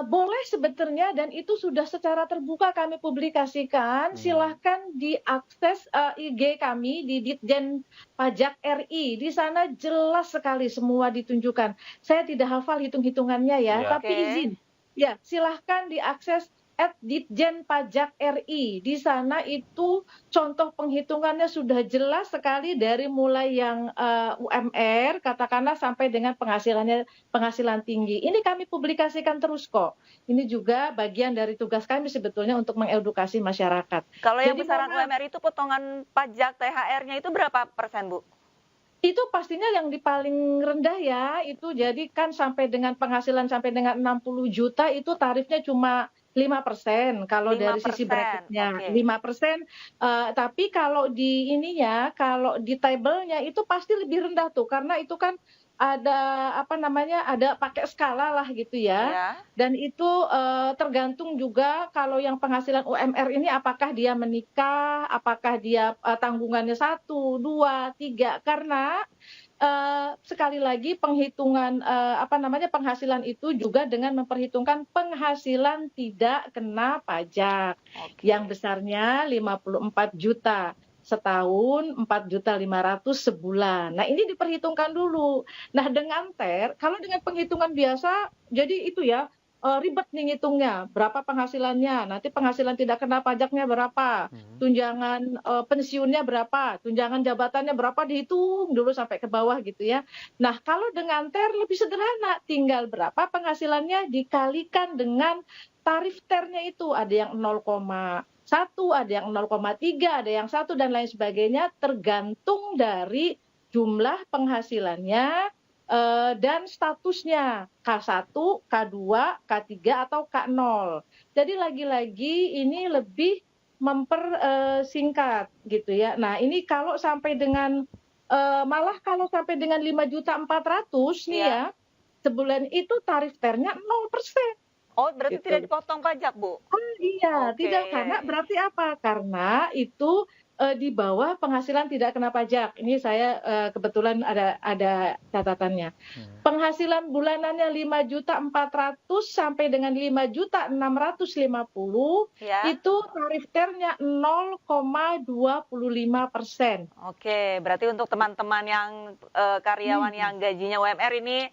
Boleh sebetulnya dan itu sudah secara terbuka kami publikasikan. Silahkan diakses IG kami di Ditjen Pajak RI. Di sana jelas sekali semua ditunjukkan. Saya tidak hafal hitung-hitungannya ya, tapi izin. Ya, silahkan diakses @ditjenpajak.ri. Di sana itu contoh penghitungannya sudah jelas sekali dari mulai yang UMR katakanlah sampai dengan penghasilan tinggi. Ini kami publikasikan terus kok. Ini juga bagian dari tugas kami sebetulnya untuk mengedukasi masyarakat. Kalau yang Jadi, besaran UMR itu potongan pajak THR-nya itu berapa persen, Bu? itu pastinya yang di paling rendah ya, itu jadi kan sampai dengan penghasilan sampai dengan 60 juta itu tarifnya cuma 5% kalau dari sisi bracketnya, okay. 5%. Tapi kalau di ininya, kalau di tabelnya itu pasti lebih rendah tuh, karena itu kan ada ada pakai skala lah gitu ya. Dan itu tergantung juga kalau yang penghasilan UMR ini apakah dia menikah, apakah dia tanggungannya 1, 2, 3, karena sekali lagi penghitungan penghasilan itu juga dengan memperhitungkan penghasilan tidak kena pajak yang besarnya 54 juta. Setahun 4.500.000 sebulan. Nah ini diperhitungkan dulu. Nah dengan kalau dengan penghitungan biasa, jadi itu ya ribet nih ngitungnya. Berapa penghasilannya? Nanti penghasilan tidak kena pajaknya berapa? Tunjangan pensiunnya berapa? Tunjangan jabatannya berapa? Dihitung dulu sampai ke bawah gitu ya. Nah kalau dengan lebih sederhana. Tinggal berapa penghasilannya dikalikan dengan tarif TER-nya itu. Ada yang 0,1, ada yang 0,3, ada yang 1 dan lain sebagainya tergantung dari jumlah penghasilannya dan statusnya K1, K2, K3 atau K0. Jadi lagi-lagi ini lebih mempersingkat gitu ya. Nah, ini kalau sampai dengan malah kalau sampai dengan 5.400.000 nih ya, sebulan itu tarif TER-nya 0%. Oh, berarti gitu. Tidak dipotong pajak, Bu? Iya, tidak. Karena berarti apa? Karena itu di bawah penghasilan tidak kena pajak. Ini saya kebetulan ada catatannya. Penghasilan bulanannya 5.400.000 sampai dengan 5.650.000 itu tarif TER-nya 0,25%. Oke, berarti untuk teman-teman yang karyawan yang gajinya UMR ini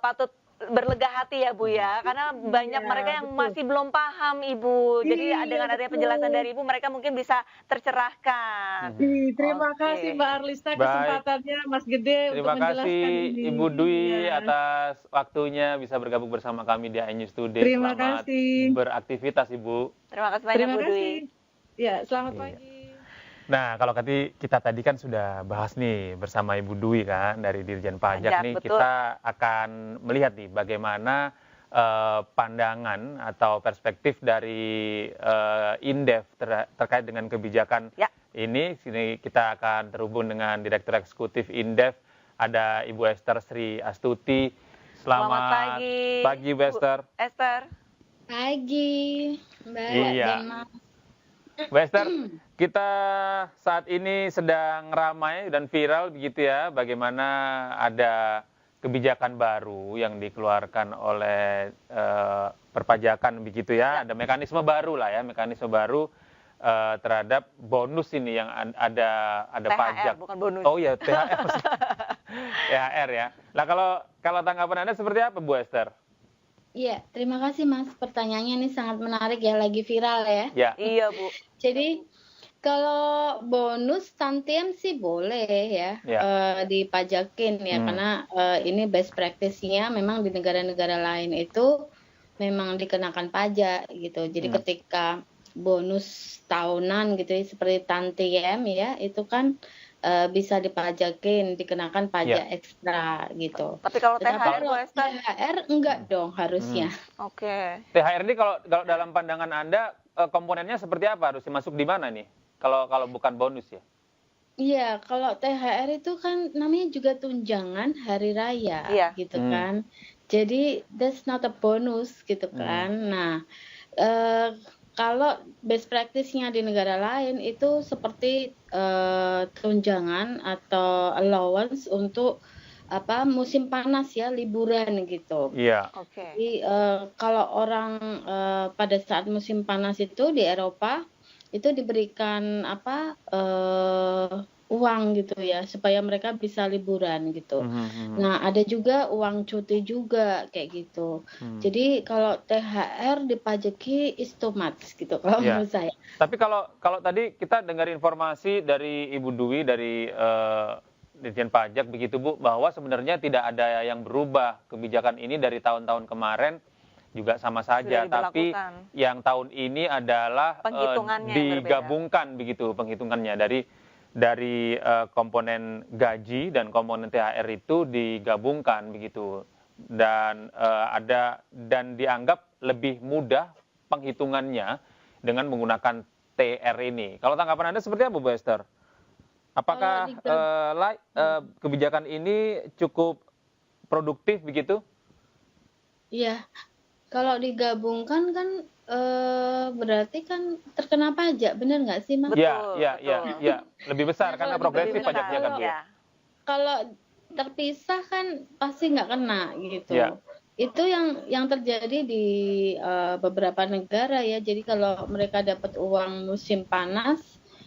patut berlega hati ya Bu ya, karena banyak mereka yang masih belum paham Ibu. Jadi dengan adanya penjelasan dari Ibu mereka mungkin bisa tercerahkan. Terima kasih Mbak Arlista kesempatannya, Mas Gede untuk menjelaskan ini. Terima kasih Ibu Dwi atas waktunya bisa bergabung bersama kami di iNews Today. Terima kasih. Beraktivitas Ibu. Terima kasih banyak Bu Dwi. Ya, selamat pagi. Nah, kalau kita tadi kan sudah bahas nih bersama Ibu Dwi kan dari Dirjen Pajak nih, betul. Kita akan melihat nih bagaimana pandangan atau perspektif dari Indef terkait dengan kebijakan ini. Sini kita akan terhubung dengan Direktur Eksekutif Indef, ada Ibu Esther Sri Astuti. Selamat pagi Bu Esther. Esther. Pagi, Mbak. Iya. Bu Esther, kita saat ini sedang ramai dan viral begitu ya, bagaimana ada kebijakan baru yang dikeluarkan oleh perpajakan begitu ya, ada mekanisme baru lah ya, mekanisme baru terhadap bonus ini yang ada THR, pajak. Bukan bonus. Oh ya, THR. THR ya. Nah kalau tanggapan Anda seperti apa Bu Esther? Iya, terima kasih Mas. Pertanyaannya ini sangat menarik ya, lagi viral ya. Iya Bu. Jadi kalau bonus tantiem sih boleh ya, dipajakin ya, karena ini best practice-nya memang di negara-negara lain itu memang dikenakan pajak gitu. Jadi ketika bonus tahunan gitu ya, seperti tantiem ya, itu kan bisa dipajakin, dikenakan pajak ekstra gitu. Tapi kalau THR enggak dong harusnya. Oke. THR ini kalau dalam pandangan Anda komponennya seperti apa? Harus masuk di mana nih? Kalau bukan bonus ya? Iya, kalau THR itu kan namanya juga tunjangan hari raya gitu kan. Jadi that's not a bonus gitu kan. Nah, kalau best practice-nya di negara lain itu seperti tunjangan atau allowance untuk musim panas ya, liburan gitu. Iya. Jadi kalau orang pada saat musim panas itu di Eropa itu diberikan uang gitu ya, supaya mereka bisa liburan gitu. Nah, ada juga uang cuti juga kayak gitu. Jadi kalau THR dipajaki is too much gitu kalau menurut saya. Tapi kalau tadi kita dengar informasi dari Ibu Dwi dari Ditjen Pajak begitu Bu, bahwa sebenarnya tidak ada yang berubah kebijakan ini dari tahun-tahun kemarin juga sama saja, tapi yang tahun ini adalah digabungkan begitu penghitungannya dari komponen gaji dan komponen THR itu digabungkan begitu, dan dan dianggap lebih mudah penghitungannya dengan menggunakan TR ini. Kalau tanggapan Anda seperti apa Bu Esther? Apakah kebijakan ini cukup produktif begitu? Iya. Kalau digabungkan kan berarti kan terkena pajak, benar nggak sih, Mas? Iya. Lebih besar karena progresif pajaknya kan, Bu. Kalau terpisah kan pasti nggak kena gitu. Ya. Itu yang terjadi di beberapa negara ya. Jadi kalau mereka dapat uang musim panas,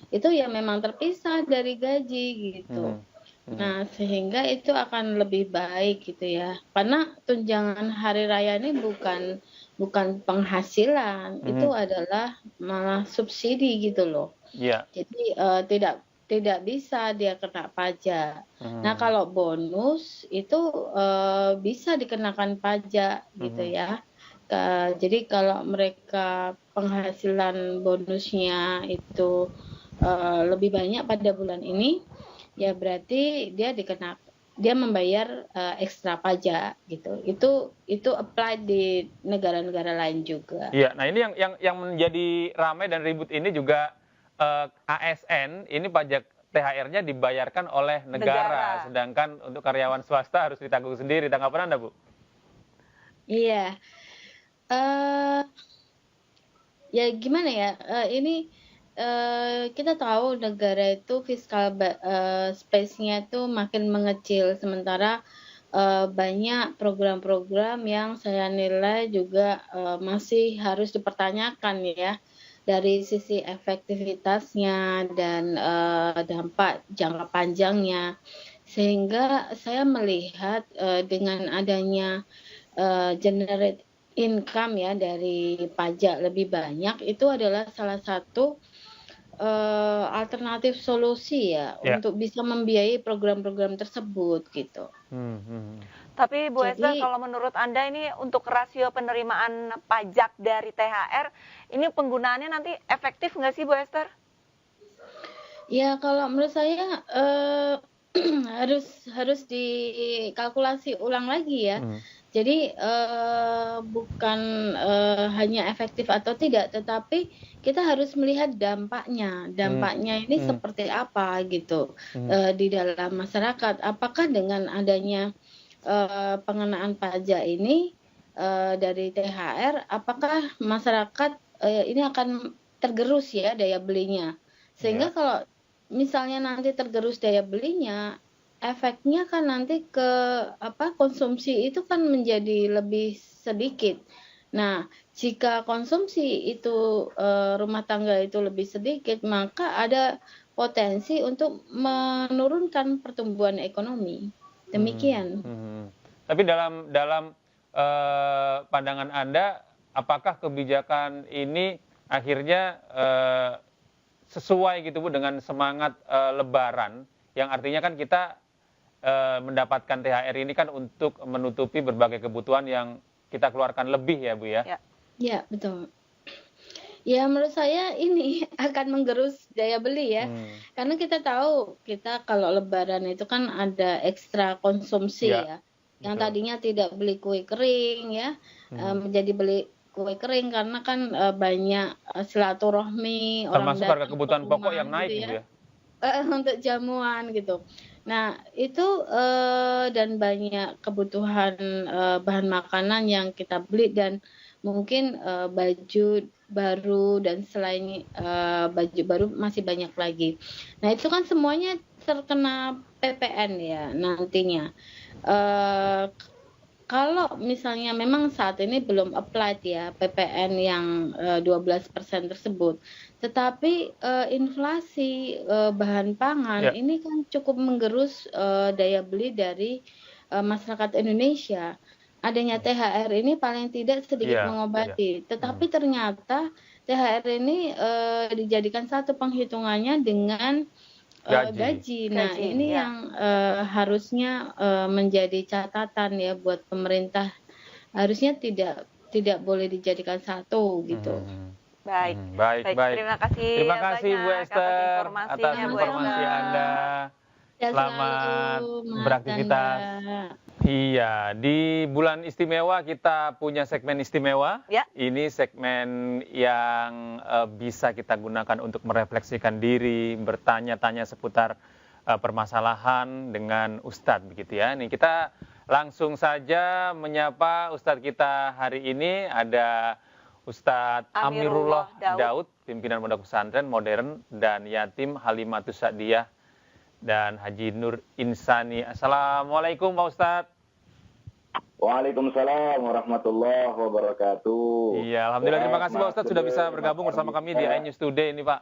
itu ya memang terpisah dari gaji gitu. Nah, sehingga itu akan lebih baik gitu ya. Karena tunjangan hari raya ini bukan penghasilan, itu adalah malah subsidi gitu loh. Iya. Jadi tidak bisa dia kena pajak. Nah, kalau bonus itu bisa dikenakan pajak gitu ya. Jadi kalau mereka penghasilan bonusnya itu lebih banyak pada bulan ini, ya berarti dia membayar ekstra pajak gitu. Itu apply di negara-negara lain juga. Iya, nah ini yang menjadi ramai dan ribut ini juga ASN, ini pajak THR-nya dibayarkan oleh negara, sedangkan untuk karyawan swasta harus ditanggung sendiri. Tanggapan Anda, Bu? Iya. Ya gimana ya? Ini kita tahu negara itu fiskal space-nya itu makin mengecil, sementara banyak program-program yang saya nilai juga masih harus dipertanyakan ya, dari sisi efektivitasnya dan dampak jangka panjangnya. Sehingga saya melihat dengan adanya generate income ya dari pajak lebih banyak, itu adalah salah satu alternatif solusi ya untuk bisa membiayai program-program tersebut gitu. Tapi Bu Esther, kalau menurut Anda ini untuk rasio penerimaan pajak dari THR, ini penggunaannya nanti efektif nggak sih Bu Esther? Ya kalau menurut saya harus dikalkulasi ulang lagi ya. Jadi bukan hanya efektif atau tidak, tetapi kita harus melihat dampaknya. Dampaknya ini seperti apa gitu di dalam masyarakat. Apakah dengan adanya pengenaan pajak ini dari THR, apakah masyarakat ini akan tergerus ya daya belinya? Sehingga kalau misalnya nanti tergerus daya belinya, efeknya kan nanti ke konsumsi itu kan menjadi lebih sedikit. Nah, jika konsumsi itu rumah tangga itu lebih sedikit, maka ada potensi untuk menurunkan pertumbuhan ekonomi. Demikian. Tapi dalam pandangan Anda, apakah kebijakan ini akhirnya sesuai gitu Bu dengan semangat Lebaran, yang artinya kan kita mendapatkan THR ini kan untuk menutupi berbagai kebutuhan yang kita keluarkan lebih ya Bu ya? Ya, betul. Ya menurut saya ini akan menggerus daya beli ya. Karena kita tahu kita kalau Lebaran itu kan ada ekstra konsumsi ya. Yang tadinya tidak beli kue kering ya, menjadi beli kue kering karena kan banyak silaturahmi. Termasuk harga kebutuhan pokok yang naik gitu ya. Untuk jamuan gitu. Nah itu dan banyak kebutuhan bahan makanan yang kita beli, dan mungkin baju baru dan selain baju baru masih banyak lagi. Nah itu kan semuanya terkena PPN ya nantinya. Kalau misalnya memang saat ini belum applied ya PPN yang 12% tersebut. Tetapi inflasi bahan pangan ini kan cukup menggerus daya beli dari masyarakat Indonesia. Adanya THR ini paling tidak sedikit mengobati. Tetapi ternyata THR ini dijadikan satu penghitungannya dengan gaji. Nah, ini yang harusnya menjadi catatan ya buat pemerintah. Harusnya tidak boleh dijadikan satu gitu. Baik. Terima kasih Bu Esther atas informasi Anda. Selamat beraktivitas. Iya, di bulan istimewa kita punya segmen istimewa. Ini segmen yang bisa kita gunakan untuk merefleksikan diri, bertanya-tanya seputar permasalahan dengan Ustadz begitu ya. Nih kita langsung saja menyapa Ustadz kita hari ini, ada Ustadz Amirullah Daud, pimpinan Pondok Pesantren Modern dan Yatim Halimatus Sa'diyah, dan Haji Nur Insani. Assalamualaikum Pak Ustadz. Waalaikumsalam warahmatullahi wabarakatuh. Iya, alhamdulillah, terima kasih Pak Ustadz sudah bisa bergabung bersama kami di iNews Today ini Pak.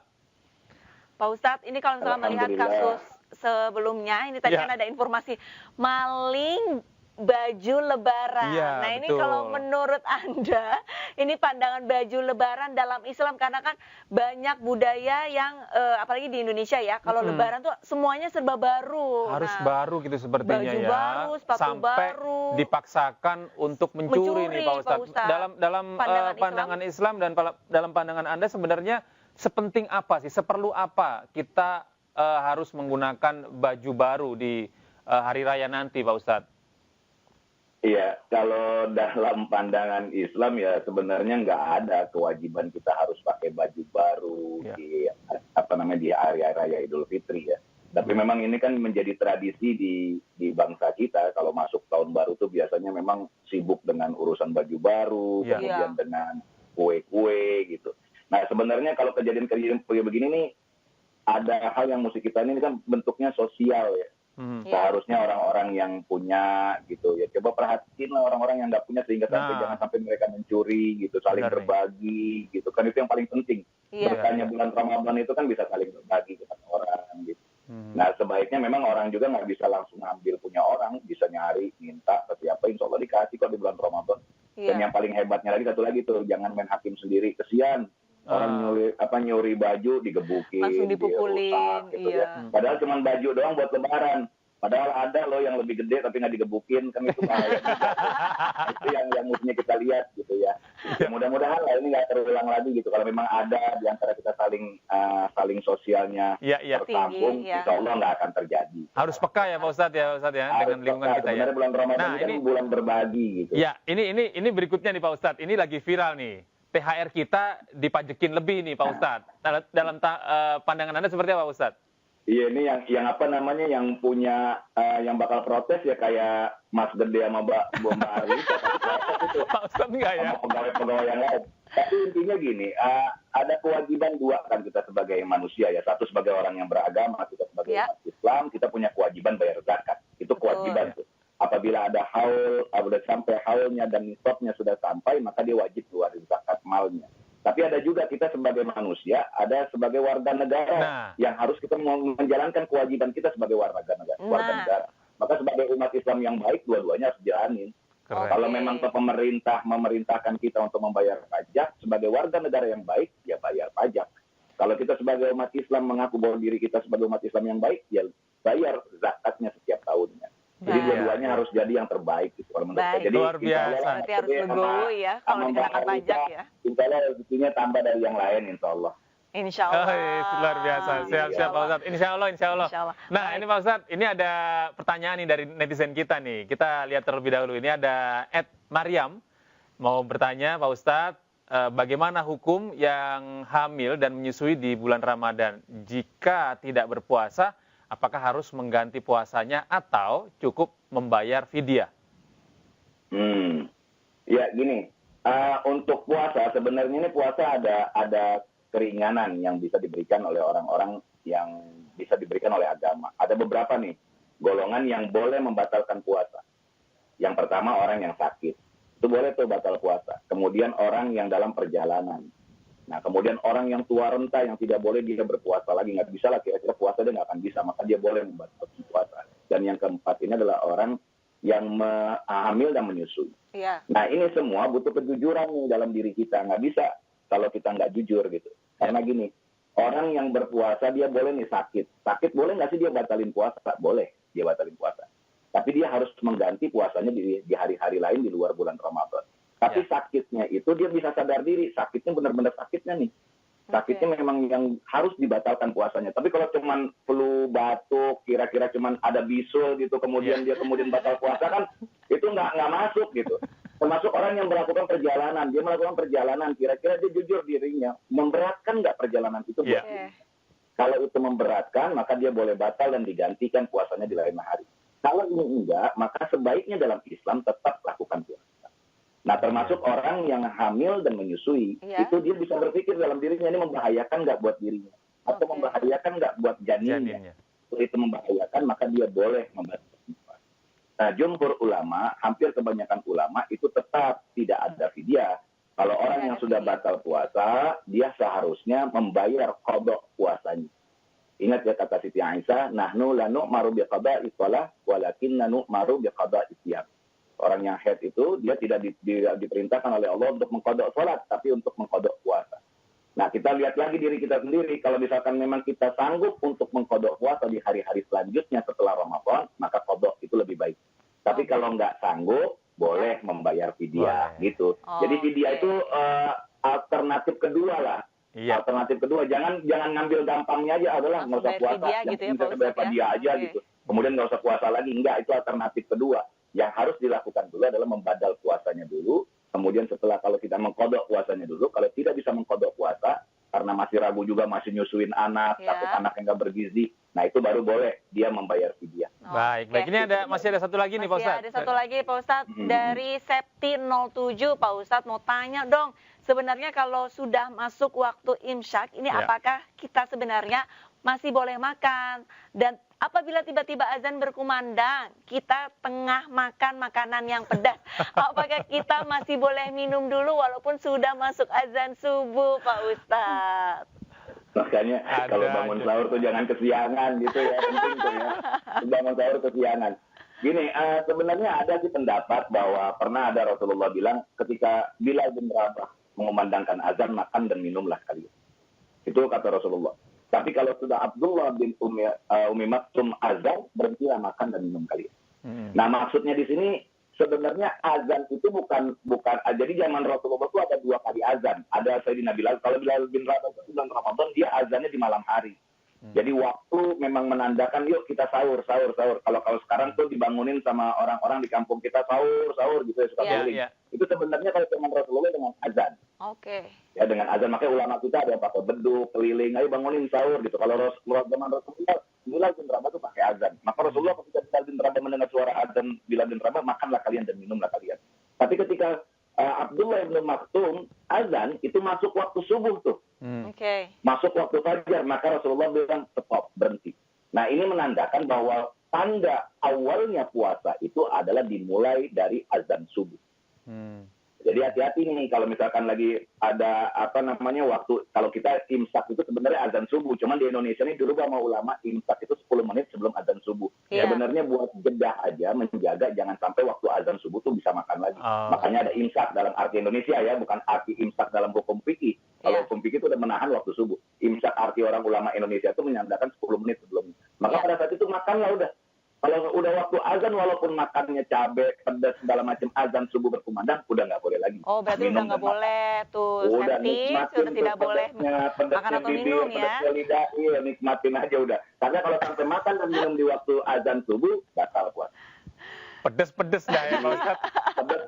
Pak Ustadz, ini kalau misalnya melihat kasus sebelumnya, ini tadi kan ada informasi maling baju lebaran. Nah ini betul. Kalau menurut Anda, ini pandangan baju lebaran dalam Islam, karena kan banyak budaya yang apalagi di Indonesia ya, kalau lebaran tuh semuanya serba baru. Harus baru gitu sepertinya baju ya. Baru, sepatu sampai baru. Dipaksakan untuk mencuri nih Pak Ustadz. Dalam pandangan Islam dan dalam pandangan Anda sebenarnya sepenting apa sih, seperlu apa kita harus menggunakan baju baru di hari raya nanti Pak Ustadz? Iya, kalau dalam pandangan Islam ya sebenarnya nggak ada kewajiban kita harus pakai baju baru di di hari raya Idul Fitri ya. Tapi memang ini kan menjadi tradisi di bangsa kita, kalau masuk tahun baru tuh biasanya memang sibuk dengan urusan baju baru, kemudian dengan kue-kue gitu. Nah sebenarnya kalau kejadian-kejadian begini nih, ada hal yang mesti kita ini kan bentuknya sosial ya. Seharusnya orang-orang yang punya gitu ya, coba perhatiin lah orang-orang yang nggak punya, sehingga jangan sampai mereka mencuri gitu, saling berbagi gitu kan, itu yang paling penting. Berkahnya bulan Ramadan itu kan bisa saling berbagi dengan orang gitu. Nah sebaiknya memang orang juga nggak bisa langsung ambil punya orang, bisa nyari, minta ke siapa, insya Allah dikasih kok di bulan Ramadan. Dan yang paling hebatnya lagi satu lagi tuh, jangan main hakim sendiri, kesian. Orang nyuri baju digebukin, langsung dipukulin, dirusak, gitu ya. Padahal cuma baju doang buat lebaran. Padahal ada loh yang lebih gede tapi nggak digebukin, kan itu bahaya. Itu yang mestinya kita lihat gitu ya. Mudah-mudahan lah ini nggak terulang lagi gitu. Kalau memang ada di antara kita saling sosialnya tertampung, insya Allah nggak akan terjadi. Harus peka ya Pak Ustadz ya, dengan lingkungan kita ya. Bulan Ramadan ini kan bulan berbagi gitu. Ya, ini berikutnya nih Pak Ustadz. Ini lagi viral nih. THR kita dipajekin lebih nih Pak Ustadz. Dalam pandangan Anda seperti apa Pak Ustadz? Iya, ini yang punya yang bakal protes ya kayak Mas Gede sama Mbak Arli. Pak Ustadz enggak ya? Sama pegawai-pegawai yang lain. Tapi intinya gini, ada kewajiban dua kan kita sebagai manusia ya. Satu sebagai orang yang beragama, kita sebagai umat Islam, kita punya kewajiban bayar zakat. Itu kewajiban tuh. Apabila ada haul, apabila sampai haulnya dan nisabnya sudah sampai, maka dia wajib keluarin zakat malnya. Tapi ada juga kita sebagai manusia, ada sebagai warga negara yang harus kita menjalankan kewajiban kita sebagai warga negara. Maka sebagai umat Islam yang baik, dua-duanya harus jalanin. Kalau memang pemerintah memerintahkan kita untuk membayar pajak, sebagai warga negara yang baik, ya bayar pajak. Kalau kita sebagai umat Islam mengaku bahwa diri kita sebagai umat Islam yang baik, ya bayar zakatnya setiap tahunnya. Jadi dua-duanya harus jadi yang terbaik gitu. Kalau menurut saya. Jadi luar biasa. Berarti harus legowo ya kalau dikenakan pajak ya. Insya Allah rezekinya tambah dari yang lain, insya Allah. Insya Allah. Luar biasa. Siap Pak Ustadz. Insya Allah. Nah ini Pak Ustadz, ini ada pertanyaan nih dari netizen kita nih. Kita lihat terlebih dahulu. Ini ada @Mariam mau bertanya Pak Ustadz, bagaimana hukum yang hamil dan menyusui di bulan Ramadan? Jika tidak berpuasa, apakah harus mengganti puasanya atau cukup membayar fidyah? Ya gini, untuk puasa sebenarnya ini puasa ada keringanan yang bisa diberikan oleh orang-orang yang bisa diberikan oleh agama. Ada beberapa nih golongan yang boleh membatalkan puasa. Yang pertama orang yang sakit, itu boleh tuh batal puasa. Kemudian orang yang dalam perjalanan, Nah, kemudian orang yang tua renta yang tidak boleh dia berpuasa lagi, nggak bisa lah, kira-kira puasa dia nggak akan bisa, maka dia boleh membatalkan puasa. Dan yang keempat ini adalah orang yang hamil dan menyusui. Iya. Nah, ini semua butuh kejujuran nih dalam diri kita. Nggak bisa kalau kita nggak jujur gitu. Karena gini, orang yang berpuasa dia boleh nih sakit. Sakit boleh nggak sih dia batalin puasa? Boleh dia batalin puasa. Tapi dia harus mengganti puasanya di hari-hari lain di luar bulan Ramadan. Tapi sakitnya itu dia bisa sadar diri, sakitnya benar-benar sakitnya nih. Sakitnya memang yang harus dibatalkan puasanya. Tapi kalau cuman flu, batuk, kira-kira cuman ada bisul gitu, kemudian dia kemudian batal puasa kan, itu nggak masuk gitu. Termasuk orang yang melakukan perjalanan, dia melakukan perjalanan, kira-kira dia jujur dirinya, memberatkan nggak perjalanan itu buat dia? Kalau itu memberatkan, maka dia boleh batal dan digantikan puasanya di lain hari. Kalau ini enggak, maka sebaiknya dalam Islam tetap lakukan puasa. Nah, termasuk orang yang hamil dan menyusui, itu dia bisa berpikir dalam dirinya ini membahayakan nggak buat dirinya, atau membahayakan nggak buat janinnya. Kalau itu membahayakan, maka dia boleh membatalkan puasa. Nah, jumhur ulama, hampir kebanyakan ulama itu tetap tidak ada fidyah. Kalau orang yang sudah batal puasa, dia seharusnya membayar qadha puasanya. Ingat ya kata Siti Aisyah, nahnu la nu'maru biqada'i shalah walakinna nu'maru biqada'i siyam. Orang yang haid itu dia tidak diperintahkan oleh Allah untuk mengkodok sholat, tapi untuk mengkodok puasa. Nah, kita lihat lagi diri kita sendiri. Kalau misalkan memang kita sanggup untuk mengkodok puasa di hari-hari selanjutnya setelah Ramadan, maka kodok itu lebih baik. Tapi kalau nggak sanggup, boleh membayar fidyah gitu. Jadi fidyah itu alternatif kedua lah. Alternatif kedua, jangan ngambil gampangnya aja, adalah nggak usah puasa, yang bisa bayar fidyah aja gitu. Kemudian nggak usah puasa lagi, enggak, itu alternatif kedua. Yang harus dilakukan dulu adalah membadal puasanya dulu, kemudian setelah kalau kita mengkodok puasanya dulu, kalau tidak bisa mengkodok puasa, karena masih ragu juga, masih nyusuin anak, takut anak yang nggak bergizi, nah itu baru boleh dia membayar fidyah. Baik. Ini masih ada satu lagi nih Pak Ustadz. Ada satu lagi Pak Ustadz, dari Septi 07, Pak Ustadz mau tanya dong, sebenarnya kalau sudah masuk waktu imsyak, ini apakah kita sebenarnya masih boleh makan? Dan apabila tiba-tiba azan berkumandang, kita tengah makan makanan yang pedas, apakah kita masih boleh minum dulu walaupun sudah masuk azan subuh, Pak Ustadz? Makanya kalau bangun sahur tuh jangan kesiangan gitu ya, penting tuh ya. Bangun sahur kesiangan. Gini, sebenarnya ada sih pendapat bahwa pernah ada Rasulullah bilang ketika Bilal bin Rabah mengumandangkan azan, makan dan minumlah kalian. Itu kata Rasulullah. Tapi kalau sudah Abdullah bin Umi Maktum azan, berhentilah makan dan minum kalian. Nah, maksudnya di sini sebenarnya azan itu bukan jadi zaman Rasulullah itu ada 2 kali azan. Ada Sayyidina Bilal, kalau Bilal bin Rabah itu bulan Ramadan dia azannya di malam hari. Jadi waktu memang menandakan yuk kita sahur. Kalau sekarang tuh dibangunin sama orang-orang di kampung kita sahur gitu ya, suka keliling. Itu sebenarnya kalau zaman Rasulullah dengan azan. Ya dengan azan, makanya ulama kita ada yang pakai beduk, keliling, ayo bangunin sahur gitu. Kalau zaman Rasulullah, Bilal bin Rabah itu pakai azan. Maka Rasulullah ketika Bilal bin Rabah mendengar suara azan Bilal bin Rabah, makanlah kalian dan minumlah kalian. Tapi ketika Abdullah bin Maktum azan, itu masuk waktu subuh tuh. Masuk waktu fajar, maka Rasulullah bilang stop, berhenti. Nah, ini menandakan bahwa tanda awalnya puasa itu adalah dimulai dari azan subuh. Jadi hati-hati nih kalau misalkan lagi ada waktu, kalau kita imsak itu sebenarnya azan subuh, cuman di Indonesia ini dulu sama ulama imsak itu 10 menit sebelum azan subuh. Sebenarnya buat jeda aja, menjaga jangan sampai waktu azan subuh tuh bisa makan lagi. Makanya ada imsak dalam arti Indonesia ya, bukan arti imsak dalam hukum fikih. Kalau hukum fikih itu udah menahan waktu subuh. Imsak arti orang ulama Indonesia itu menyandarkan 10 menit sebelumnya. Maka pada saat itu makanlah udah. Kalau udah waktu azan, walaupun makannya cabai, pedas, segala macam, azan subuh berkumandang, udah nggak boleh lagi. Oh, berarti udah nggak boleh tuh, Septi, sudah tidak boleh makan atau minum ya. Pedasnya lidah, nikmatin aja udah. Karena kalau sampai makan dan minum di waktu azan subuh, batal puasa. Pedes-pedes dah ya Pak Ustadz.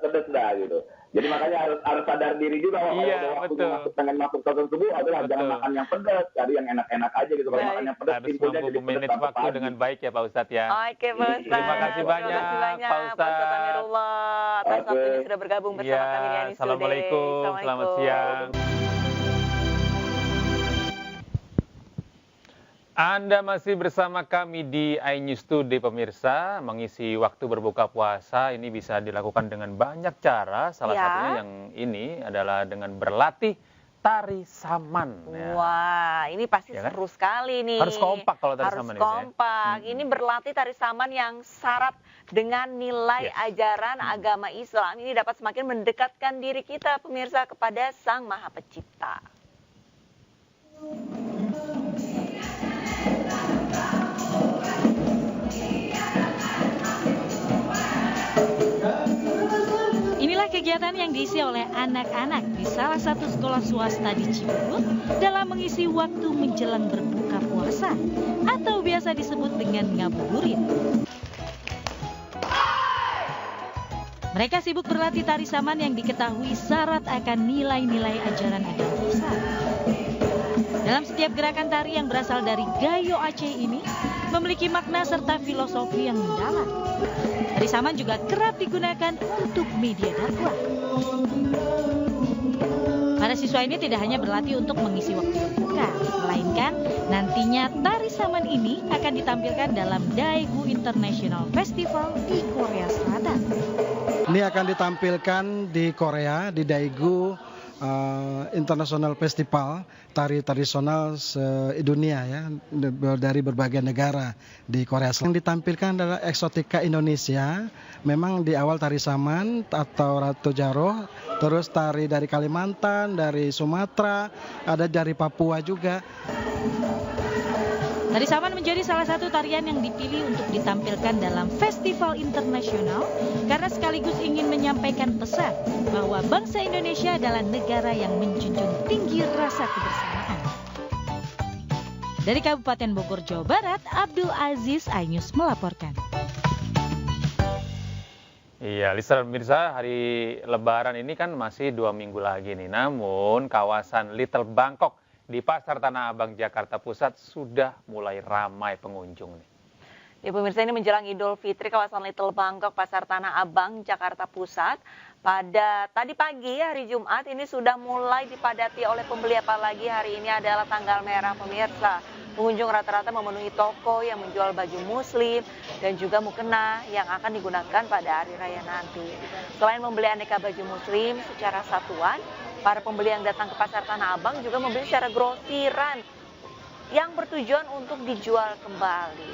Pedes dah gitu. Jadi makanya harus sadar diri juga kalau pengen masuk azan subuh adalah jangan makan yang pedas, cari yang enak-enak aja gitu. Kalau makan yang pedas, harus mampu memanage waktu dengan baik ya Pak Ustadz ya. Oke Pak Ustadz. Terima kasih banyak Pak Ustadz Amirullah atas waktunya sudah bergabung bersama kami di Anis Today. Assalamualaikum, selamat siang. Anda masih bersama kami di iNews Today pemirsa, mengisi waktu berbuka puasa ini bisa dilakukan dengan banyak cara, salah satunya yang ini adalah dengan berlatih tari saman. Wah, ini pasti Ya kan? seru sekali nih. Harus kompak kalau tari saman Harus ini, ya. kompak. Ini berlatih tari saman yang syarat dengan nilai ajaran agama Islam. Ini dapat semakin mendekatkan diri kita, pemirsa, kepada Sang Maha Pencipta. Inilah kegiatan yang diisi oleh anak-anak di salah satu sekolah swasta di Cibubur dalam mengisi waktu menjelang berbuka puasa atau biasa disebut dengan ngabuburit. Mereka sibuk berlatih tari saman yang diketahui syarat akan nilai-nilai ajaran agama Islam. Dalam setiap gerakan tari yang berasal dari Gayo Aceh ini memiliki makna serta filosofi yang mendalam. Tari saman juga kerap digunakan untuk media dakwah. Para siswa ini tidak hanya berlatih untuk mengisi waktu berbuka, melainkan nantinya tari saman ini akan ditampilkan dalam Daegu International Festival di Korea Selatan. Ini akan ditampilkan di Korea, di Daegu International Festival tari tradisional se-dunia ya, dari berbagai negara di Korea Selatan. Yang ditampilkan adalah eksotika Indonesia. Memang di awal tari saman atau Ratu Jaroh, terus tari dari Kalimantan, dari Sumatera, ada dari Papua juga. Tari saman menjadi salah satu tarian yang dipilih untuk ditampilkan dalam festival internasional karena sekaligus ingin menyampaikan pesan bahwa bangsa Indonesia adalah negara yang menjunjung tinggi rasa kebersamaan. Dari Kabupaten Bogor, Jawa Barat, Abdul Aziz iNews melaporkan. Iya, listener pemirsa, hari Lebaran ini kan masih 2 minggu lagi nih. Namun kawasan Little Bangkok di Pasar Tanah Abang, Jakarta Pusat sudah mulai ramai pengunjung nih. Ya pemirsa, ini menjelang Idul Fitri, kawasan Little Bangkok, Pasar Tanah Abang, Jakarta Pusat. Pada tadi pagi, hari Jumat, ini sudah mulai dipadati oleh pembeli, apalagi hari ini adalah tanggal merah pemirsa. Pengunjung rata-rata memenuhi toko yang menjual baju muslim dan juga mukena yang akan digunakan pada hari raya nanti. Selain membeli aneka baju muslim secara satuan, para pembeli yang datang ke Pasar Tanah Abang juga membeli secara grosiran yang bertujuan untuk dijual kembali.